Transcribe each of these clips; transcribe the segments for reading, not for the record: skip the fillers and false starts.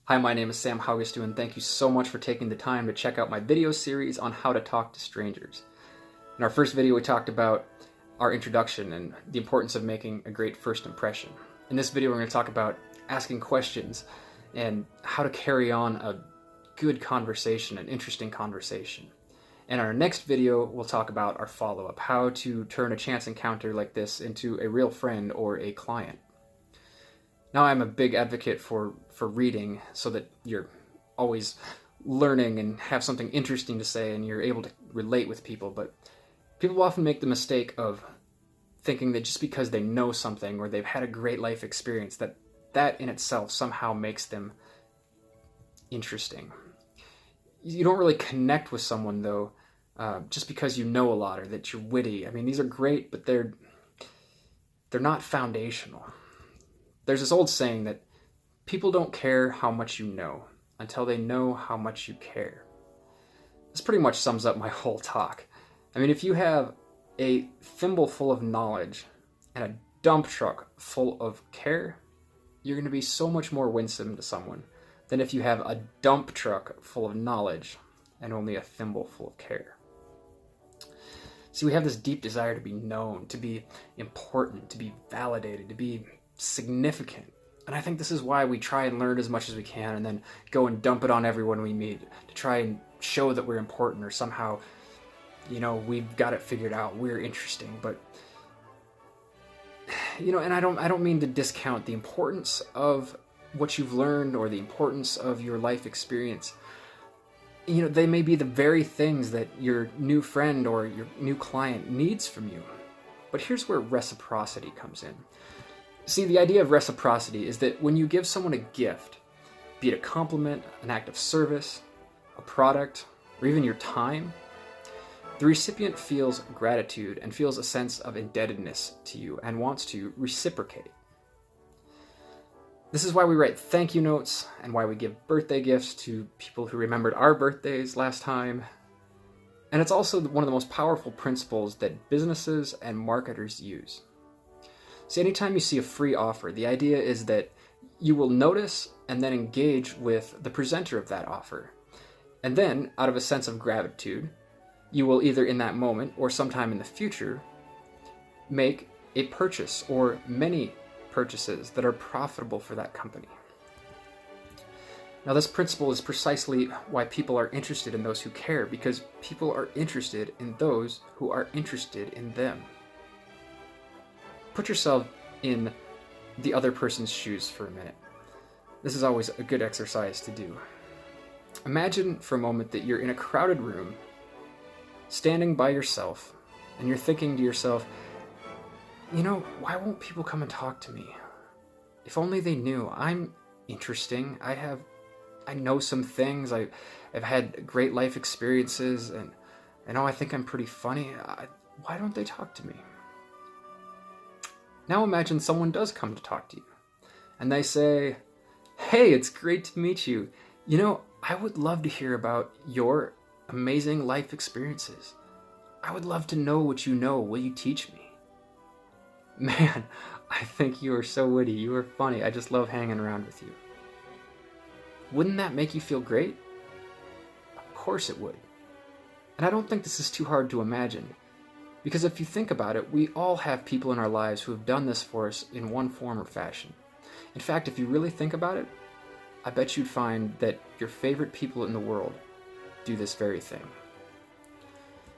Hi, my name is Sam Haugestu, and thank you so much for taking the time to check out my video series on how to talk to strangers. In our first video, we talked about our introduction and the importance of making a great first impression. In this video, we're going to talk about asking questions and how to carry on a good conversation, an interesting conversation. In our next video, we'll talk about our follow-up, how to turn a chance encounter like this into a real friend or a client. Now, I'm a big advocate for reading so that you're always learning and have something interesting to say and you're able to relate with people, but people often make the mistake of thinking that just because they know something or they've had a great life experience, that in itself somehow makes them interesting. You don't really connect with someone, though, just because you know a lot or that you're witty. I mean, these are great, but they're not foundational. There's this old saying that people don't care how much you know until they know how much you care. This pretty much sums up my whole talk. I mean, if you have a thimble full of knowledge and a dump truck full of care, you're going to be so much more winsome to someone than if you have a dump truck full of knowledge and only a thimble full of care. See, we have this deep desire to be known, to be important, to be validated, to be significant. And I think this is why we try and learn as much as we can and then go and dump it on everyone we meet to try and show that we're important or somehow, we've got it figured out, we're interesting. But, and I don't mean to discount the importance of what you've learned or the importance of your life experience. They may be the very things that your new friend or your new client needs from you. But here's where reciprocity comes in. See, the idea of reciprocity is that when you give someone a gift, be it a compliment, an act of service, a product, or even your time, the recipient feels gratitude and feels a sense of indebtedness to you and wants to reciprocate. This is why we write thank you notes and why we give birthday gifts to people who remembered our birthdays last time. And it's also one of the most powerful principles that businesses and marketers use. See, anytime you see a free offer, the idea is that you will notice and then engage with the presenter of that offer. And then, out of a sense of gratitude, you will either in that moment or sometime in the future make a purchase or many purchases that are profitable for that company. Now, this principle is precisely why people are interested in those who care, because people are interested in those who are interested in them. Put yourself in the other person's shoes for a minute. This is always a good exercise to do. Imagine for a moment that you're in a crowded room, standing by yourself, and you're thinking to yourself, why won't people come and talk to me? If only they knew I'm interesting. I know some things. I've had great life experiences, and I think I'm pretty funny. Why don't they talk to me? Now imagine someone does come to talk to you, and they say, hey, it's great to meet you. I would love to hear about your amazing life experiences. I would love to know what you know. Will you teach me? Man, I think you are so witty. You are funny. I just love hanging around with you. Wouldn't that make you feel great? Of course it would. And I don't think this is too hard to imagine. Because if you think about it, we all have people in our lives who have done this for us in one form or fashion. In fact, if you really think about it, I bet you'd find that your favorite people in the world do this very thing.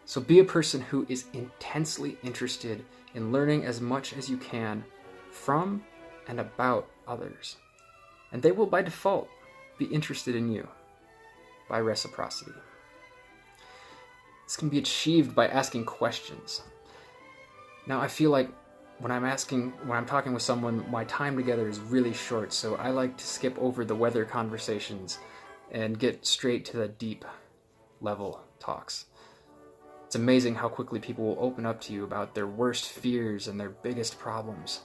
So be a person who is intensely interested in learning as much as you can from and about others. And they will, by default, be interested in you by reciprocity. This can be achieved by asking questions. Now, I feel like when I'm talking with someone, my time together is really short, so I like to skip over the weather conversations and get straight to the deep level talks. It's amazing how quickly people will open up to you about their worst fears and their biggest problems.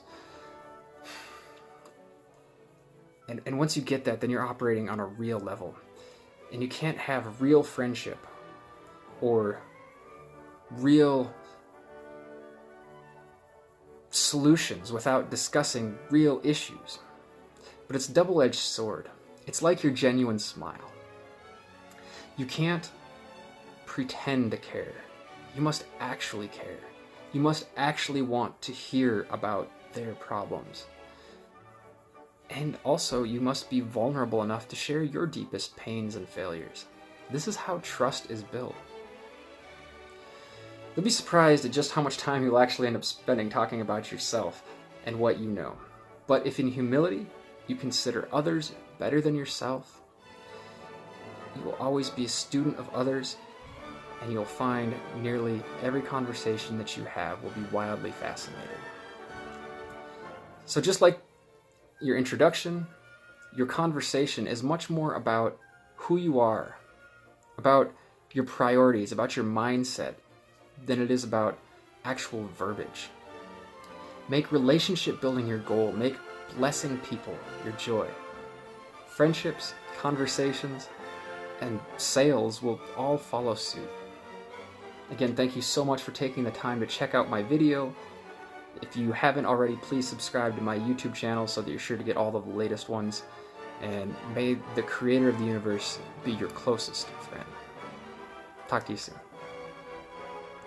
And once you get that, then you're operating on a real level. And you can't have real friendship or real solutions without discussing real issues. But it's a double-edged sword. It's like your genuine smile. You can't pretend to care. You must actually care. You must actually want to hear about their problems. And also, you must be vulnerable enough to share your deepest pains and failures. This is how trust is built. You'll be surprised at just how much time you'll actually end up spending talking about yourself and what you know. But if in humility you consider others better than yourself, you will always be a student of others, and you'll find nearly every conversation that you have will be wildly fascinating. So just like your introduction, your conversation is much more about who you are, about your priorities, about your mindset, than it is about actual verbiage. Make relationship building your goal. Make blessing people your joy. Friendships, conversations, and sales will all follow suit. Again, thank you so much for taking the time to check out my video. If you haven't already, please subscribe to my YouTube channel so that you're sure to get all of the latest ones. And may the creator of the universe be your closest friend. Talk to you soon.